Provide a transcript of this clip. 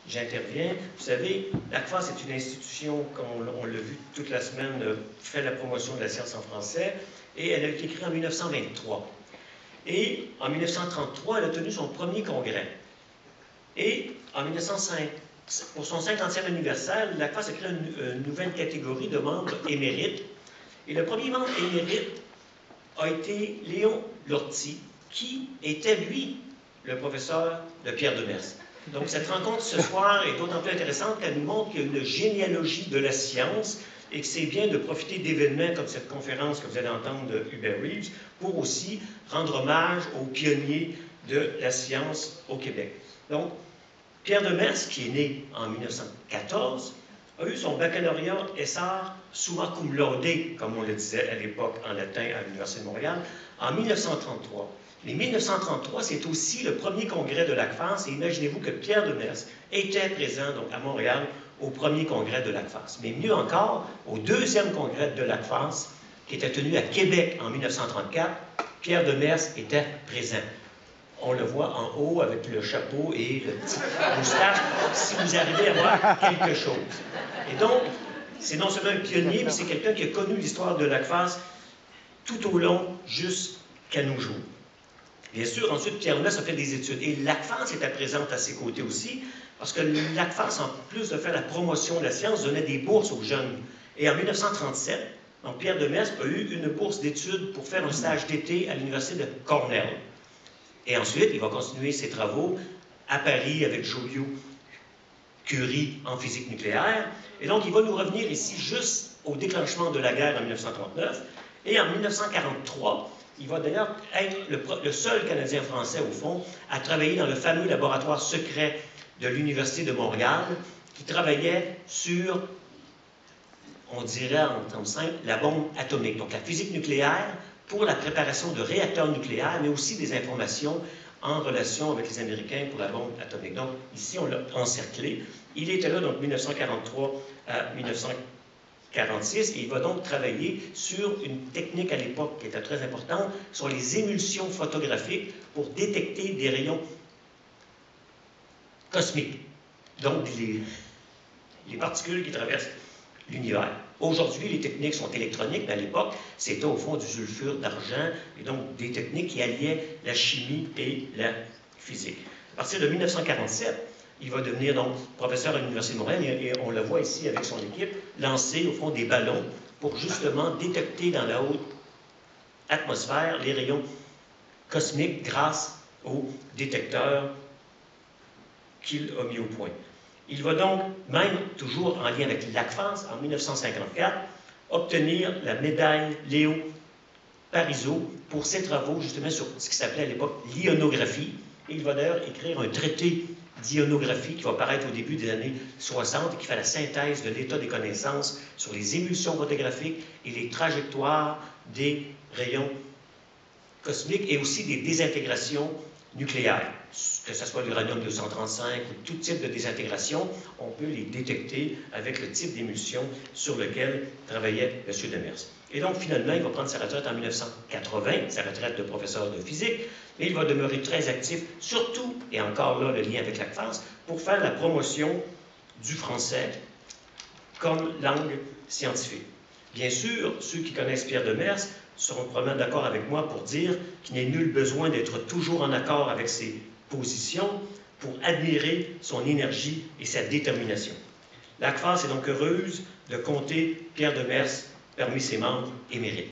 J'interviens. Vous savez, l'ACFAS est une institution, comme on l'a vu toute la semaine, qui fait la promotion de la science en français, et elle a été créée en 1923. Et en 1933, elle a tenu son premier congrès. Et en 1905, pour son 50e anniversaire, l'ACFAS a créé une nouvelle catégorie de membres émérites. Et le premier membre émérite a été Léon Lortie, qui était, lui, le professeur de Pierre Demers. Donc, cette rencontre ce soir est d'autant plus intéressante qu'elle nous montre qu'il y a une généalogie de la science et que c'est bien de profiter d'événements comme cette conférence que vous allez entendre de Hubert Reeves pour aussi rendre hommage aux pionniers de la science au Québec. Donc, Pierre Demers, qui est né en 1914, a eu son baccalauréat Essar summa cum laude, comme on le disait à l'époque en latin à l'Université de Montréal, en 1933. Mais 1933, c'est aussi le premier congrès de l'ACFAS, et imaginez-vous que Pierre Demers était présent donc, à Montréal au premier congrès de l'ACFAS. Mais mieux encore, au deuxième congrès de l'ACFAS, qui était tenu à Québec en 1934, Pierre Demers était présent. On le voit en haut avec le chapeau et le petit moustache, si vous arrivez à voir quelque chose. Et donc, c'est non seulement un pionnier, mais c'est quelqu'un qui a connu l'histoire de l'ACFAS tout au long jusqu'à nos jours. Bien sûr, ensuite, Pierre Demers a fait des études. Et l'ACFAS était présente à ses côtés aussi, parce que l'ACFAS, en plus de faire la promotion de la science, donnait des bourses aux jeunes. Et en 1937, donc Pierre Demers a eu une bourse d'études pour faire un stage d'été à l'Université de Cornell. Et ensuite, il va continuer ses travaux à Paris avec Joliot-Curie en physique nucléaire. Et donc, il va nous revenir ici juste au déclenchement de la guerre en 1939. Et en 1943, il va d'ailleurs être le seul Canadien français, au fond, à travailler dans le fameux laboratoire secret de l'Université de Montréal, qui travaillait sur, on dirait en termes simples, la bombe atomique. Donc, la physique nucléaire pour la préparation de réacteurs nucléaires, mais aussi des informations en relation avec les Américains pour la bombe atomique. Donc, ici, on l'a encerclé. Il était là, donc, 1943 à 1946, et il va donc travailler sur une technique à l'époque qui était très importante, sur les émulsions photographiques pour détecter des rayons cosmiques. Donc, les particules qui traversent l'univers. Aujourd'hui, les techniques sont électroniques, mais à l'époque, c'était au fond du sulfure d'argent, et donc des techniques qui alliaient la chimie et la physique. À partir de 1947, il va devenir donc professeur à l'Université de Montréal, et on le voit ici avec son équipe, lancer au fond des ballons pour justement détecter dans la haute atmosphère les rayons cosmiques grâce aux détecteurs qu'il a mis au point. Il va donc, même toujours en lien avec l'ACFAS, en 1954, obtenir la médaille Léo Parizeau pour ses travaux justement sur ce qui s'appelait à l'époque l'ionographie. Il va d'ailleurs écrire un traité d'ionographie qui va paraître au début des années 60 et qui fait la synthèse de l'état des connaissances sur les émulsions photographiques et les trajectoires des rayons cosmiques et aussi des désintégrations nucléaires. Que ce soit l'uranium-235 ou tout type de désintégration, on peut les détecter avec le type d'émulsion sur lequel travaillait M. Demers. Et donc, finalement, il va prendre sa retraite en 1980, sa retraite de professeur de physique, mais il va demeurer très actif, surtout, et encore là, le lien avec l'ACFAS, pour faire la promotion du français comme langue scientifique. Bien sûr, ceux qui connaissent Pierre Demers seront probablement d'accord avec moi pour dire qu'il n'y a nul besoin d'être toujours en accord avec ses positions pour admirer son énergie et sa détermination. L'ACFAS est donc heureuse de compter Pierre Demers parmi ses membres émérites.